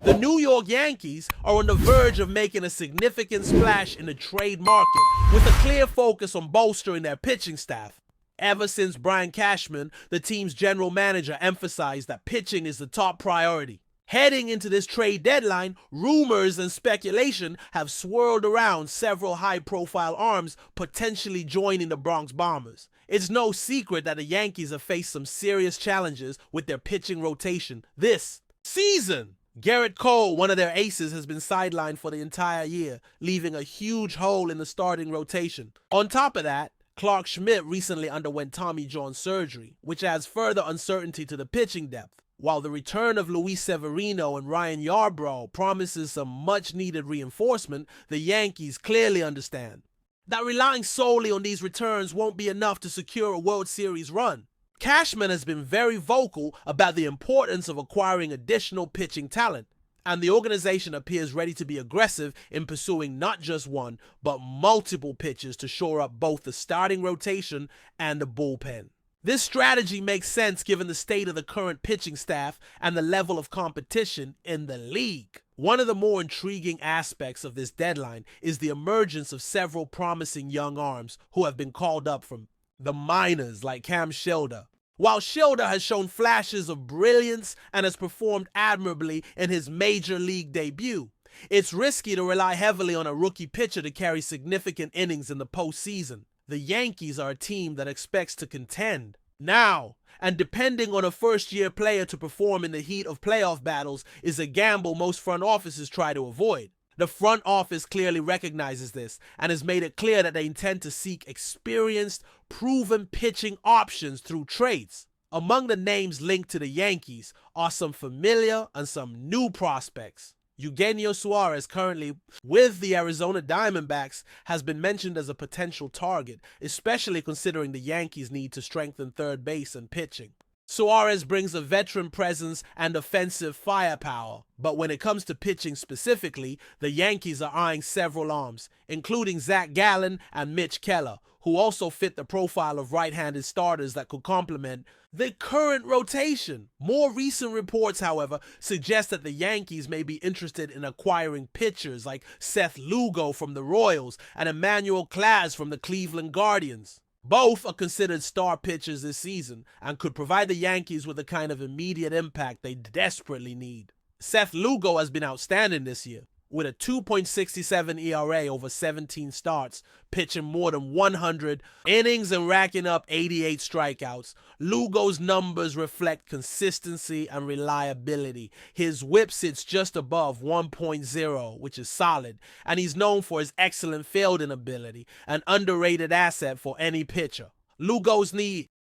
The New York Yankees are on the verge of making a significant splash in the trade market, with a clear focus on bolstering their pitching staff. Ever since Brian Cashman, the team's general manager, emphasized that pitching is the top priority. Heading into this trade deadline, rumors and speculation have swirled around several high-profile arms potentially joining the Bronx Bombers. It's no secret that the Yankees have faced some serious challenges with their pitching rotation this season. Garrett Cole, one of their aces, has been sidelined for the entire year, leaving a huge hole in the starting rotation. On top of that, Clark Schmidt recently underwent Tommy John surgery, which adds further uncertainty to the pitching depth. While the return of Luis Severino and Ryan Yarbrough promises some much-needed reinforcement, the Yankees clearly understand that relying solely on these returns won't be enough to secure a World Series run. Cashman has been very vocal about the importance of acquiring additional pitching talent, and the organization appears ready to be aggressive in pursuing not just one, but multiple pitchers to shore up both the starting rotation and the bullpen. This strategy makes sense given the state of the current pitching staff and the level of competition in the league. One of the more intriguing aspects of this deadline is the emergence of several promising young arms who have been called up from the minors, like Cam Schilder. While Schilder has shown flashes of brilliance and has performed admirably in his major league debut, it's risky to rely heavily on a rookie pitcher to carry significant innings in the postseason. The Yankees are a team that expects to contend now, and depending on a first-year player to perform in the heat of playoff battles is a gamble most front offices try to avoid. The front office clearly recognizes this and has made it clear that they intend to seek experienced, proven pitching options through trades. Among the names linked to the Yankees are some familiar and some new prospects. Eugenio Suarez, currently with the Arizona Diamondbacks, has been mentioned as a potential target, especially considering the Yankees' need to strengthen third base and pitching. Suarez brings a veteran presence and offensive firepower, but when it comes to pitching specifically, the Yankees are eyeing several arms, including Zach Gallen and Mitch Keller, who also fit the profile of right-handed starters that could complement the current rotation. More recent reports, however, suggest that the Yankees may be interested in acquiring pitchers like Seth Lugo from the Royals and Emmanuel Clase from the Cleveland Guardians. Both are considered star pitchers this season and could provide the Yankees with the kind of immediate impact they desperately need. Seth Lugo has been outstanding this year, with a 2.67 ERA over 17 starts, pitching more than 100 innings and racking up 88 strikeouts. Lugo's numbers reflect consistency and reliability. His whip sits just above 1.0, which is solid, and he's known for his excellent fielding ability, an underrated asset for any pitcher. Lugo's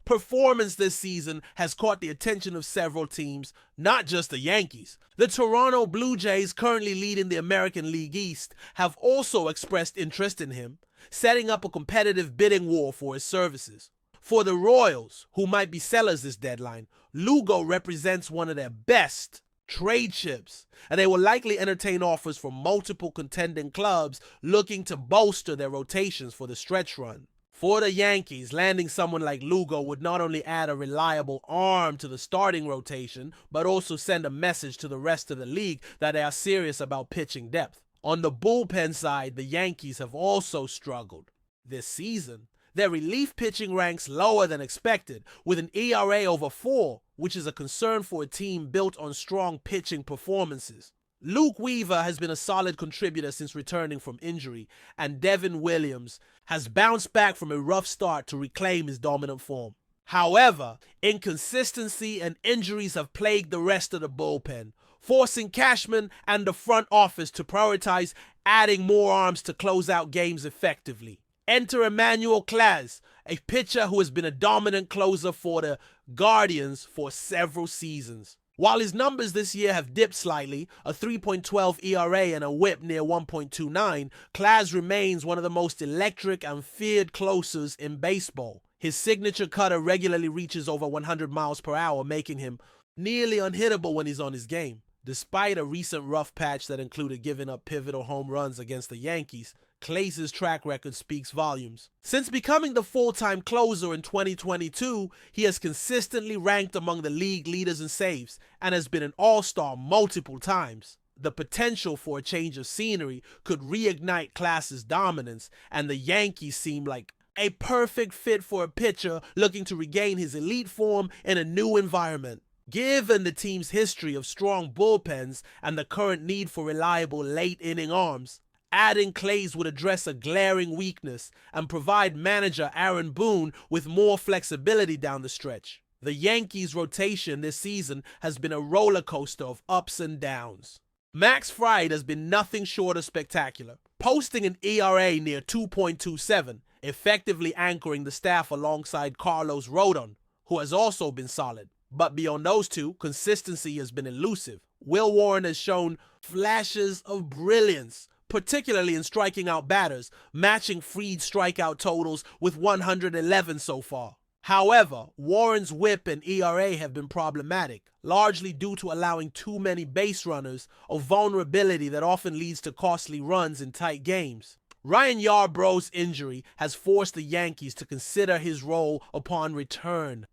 performance this season has caught the attention of several teams, not just the Yankees. The Toronto Blue Jays, currently leading the American League East, have also expressed interest in him, setting up a competitive bidding war for his services. For the Royals, who might be sellers this deadline, Lugo represents one of their best trade chips, and they will likely entertain offers from multiple contending clubs looking to bolster their rotations for the stretch run. For the Yankees, landing someone like Lugo would not only add a reliable arm to the starting rotation, but also send a message to the rest of the league that they are serious about pitching depth. On the bullpen side, the Yankees have also struggled this season. Their relief pitching ranks lower than expected, with an ERA over 4, which is a concern for a team built on strong pitching performances. Luke Weaver has been a solid contributor since returning from injury, and Devin Williams has bounced back from a rough start to reclaim his dominant form. However, inconsistency and injuries have plagued the rest of the bullpen, forcing Cashman and the front office to prioritize adding more arms to close out games effectively. Enter Emmanuel Clase, a pitcher who has been a dominant closer for the Guardians for several seasons. While his numbers this year have dipped slightly, a 3.12 ERA and a whip near 1.29, Clase remains one of the most electric and feared closers in baseball. His signature cutter regularly reaches over 100 miles per hour, making him nearly unhittable when he's on his game. Despite a recent rough patch that included giving up pivotal home runs against the Yankees, Clase's track record speaks volumes. Since becoming the full-time closer in 2022, he has consistently ranked among the league leaders in saves and has been an all-star multiple times. The potential for a change of scenery could reignite Class's dominance, and the Yankees seem like a perfect fit for a pitcher looking to regain his elite form in a new environment. Given the team's history of strong bullpens and the current need for reliable late-inning arms, adding Clays would address a glaring weakness and provide manager Aaron Boone with more flexibility down the stretch. The Yankees' rotation this season has been a roller coaster of ups and downs. Max Fried has been nothing short of spectacular, posting an ERA near 2.27, effectively anchoring the staff alongside Carlos Rodon, who has also been solid. But beyond those two, consistency has been elusive. Will Warren has shown flashes of brilliance, particularly in striking out batters, matching Fried's strikeout totals with 111 so far. However, Warren's whip and ERA have been problematic, largely due to allowing too many base runners, a vulnerability that often leads to costly runs in tight games. Ryan Yarbrough's injury has forced the Yankees to consider his role upon return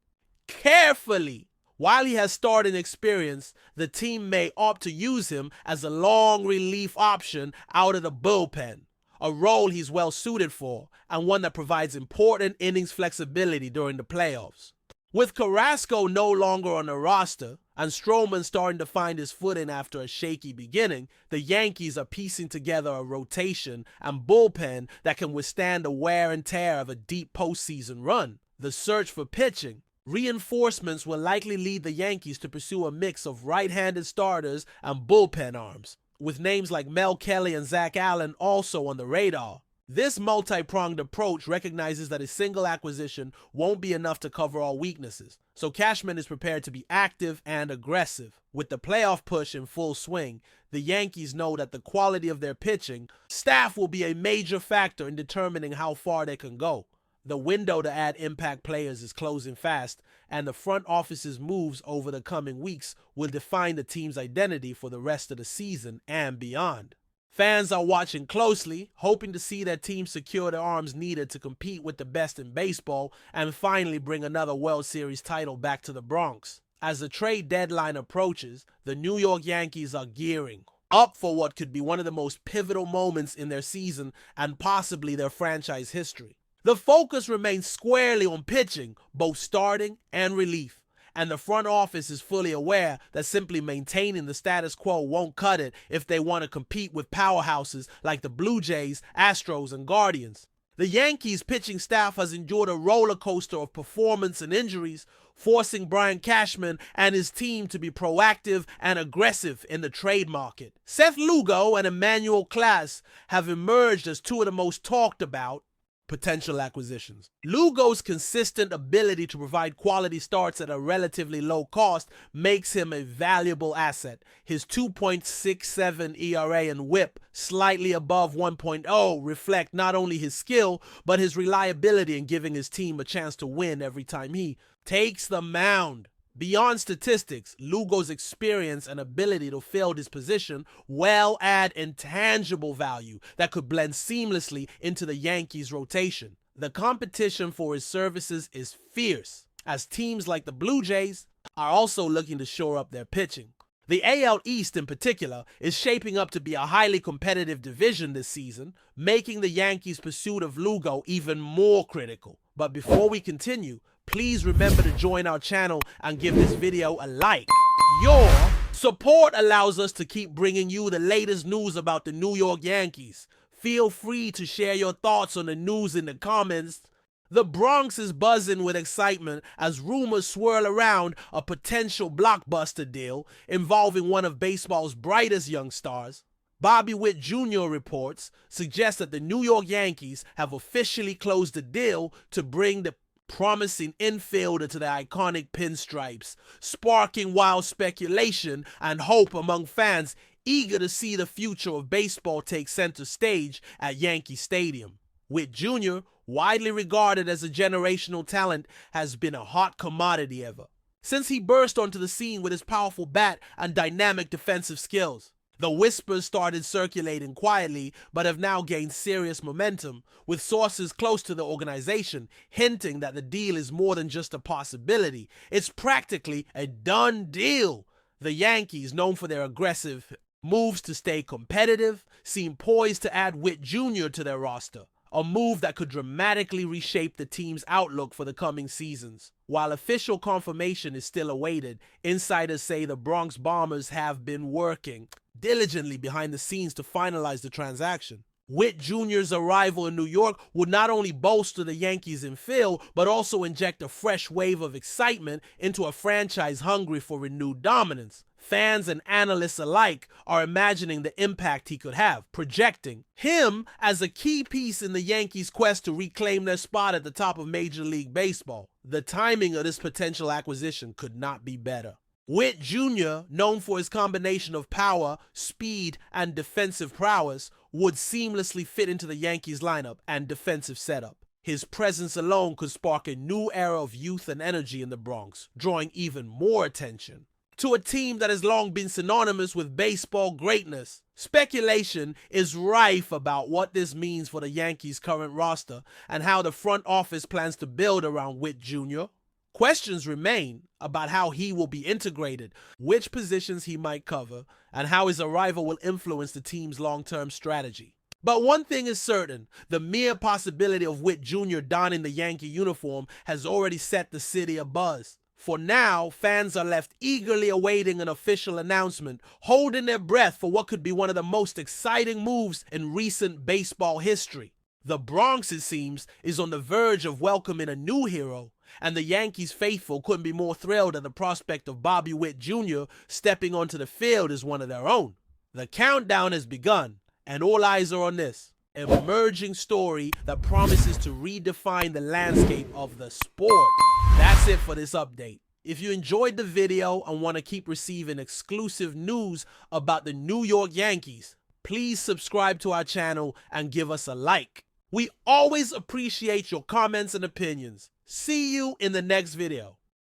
carefully. While he has starting experience, the team may opt to use him as a long relief option out of the bullpen, a role he's well suited for and one that provides important innings flexibility during the playoffs. With Carrasco no longer on the roster and Stroman starting to find his footing after a shaky beginning, the Yankees are piecing together a rotation and bullpen that can withstand the wear and tear of a deep postseason run. The search for pitching reinforcements will likely lead the Yankees to pursue a mix of right-handed starters and bullpen arms, with names like Mel Kelly and Zach Allen also on the radar. This multi-pronged approach recognizes that a single acquisition won't be enough to cover all weaknesses, so Cashman is prepared to be active and aggressive. With the playoff push in full swing, the Yankees know that the quality of their pitching staff will be a major factor in determining how far they can go. The window to add impact players is closing fast, and the front office's moves over the coming weeks will define the team's identity for the rest of the season and beyond. Fans are watching closely, hoping to see their team secure the arms needed to compete with the best in baseball and finally bring another World Series title back to the Bronx. As the trade deadline approaches, the New York Yankees are gearing up for what could be one of the most pivotal moments in their season and possibly their franchise history. The focus remains squarely on pitching, both starting and relief, and the front office is fully aware that simply maintaining the status quo won't cut it if they want to compete with powerhouses like the Blue Jays, Astros, and Guardians. The Yankees pitching staff has endured a roller coaster of performance and injuries, forcing Brian Cashman and his team to be proactive and aggressive in the trade market. Seth Lugo and Emmanuel Class have emerged as two of the most talked about potential acquisitions. Lugo's consistent ability to provide quality starts at a relatively low cost makes him a valuable asset. His 2.67 ERA and whip, slightly above 1.0, reflect not only his skill, but his reliability in giving his team a chance to win every time he takes the mound. Beyond statistics, Lugo's experience and ability to fill his position well add intangible value that could blend seamlessly into the Yankees' rotation. The competition for his services is fierce, as teams like the Blue Jays are also looking to shore up their pitching. The AL East in particular is shaping up to be a highly competitive division this season, making the Yankees' pursuit of Lugo even more critical. But before we continue, please remember to join our channel and give this video a like. Your support allows us to keep bringing you the latest news about the New York Yankees. Feel free to share your thoughts on the news in the comments. The Bronx is buzzing with excitement as rumors swirl around a potential blockbuster deal involving one of baseball's brightest young stars. Bobby Witt Jr. reports suggest that the New York Yankees have officially closed the deal to bring the promising infielder to the iconic pinstripes, sparking wild speculation and hope among fans eager to see the future of baseball take center stage at Yankee Stadium. Witt Jr., widely regarded as a generational talent, has been a hot commodity ever since he burst onto the scene with his powerful bat and dynamic defensive skills. The whispers started circulating quietly, but have now gained serious momentum, with sources close to the organization hinting that the deal is more than just a possibility. It's practically a done deal. The Yankees, known for their aggressive Moves to stay competitive seem poised to add Witt Jr. to their roster, a move that could dramatically reshape the team's outlook for the coming seasons. While official confirmation is still awaited, insiders say the Bronx Bombers have been working diligently behind the scenes to finalize the transaction. Witt Jr.'s arrival in New York would not only bolster the Yankees' infield, but also inject a fresh wave of excitement into a franchise hungry for renewed dominance. Fans and analysts alike are imagining the impact he could have, projecting him as a key piece in the Yankees' quest to reclaim their spot at the top of Major League Baseball. The timing of this potential acquisition could not be better. Witt Jr., known for his combination of power, speed, and defensive prowess, would seamlessly fit into the Yankees lineup and defensive setup. His presence alone could spark a new era of youth and energy in the Bronx, drawing even more attention to a team that has long been synonymous with baseball greatness. Speculation is rife about what this means for the Yankees' current roster and how the front office plans to build around Witt Jr. Questions remain about how he will be integrated, which positions he might cover, and how his arrival will influence the team's long-term strategy. But one thing is certain, the mere possibility of Witt Jr. donning the Yankee uniform has already set the city abuzz. For now, fans are left eagerly awaiting an official announcement, holding their breath for what could be one of the most exciting moves in recent baseball history. The Bronx, it seems, is on the verge of welcoming a new hero, and the Yankees faithful couldn't be more thrilled at the prospect of Bobby Witt Jr. stepping onto the field as one of their own. The countdown has begun, and all eyes are on this emerging story that promises to redefine the landscape of the sport. That's it for this update. If you enjoyed the video and want to keep receiving exclusive news about the New York Yankees, please subscribe to our channel and give us a like. We always appreciate your comments and opinions. See you in the next video.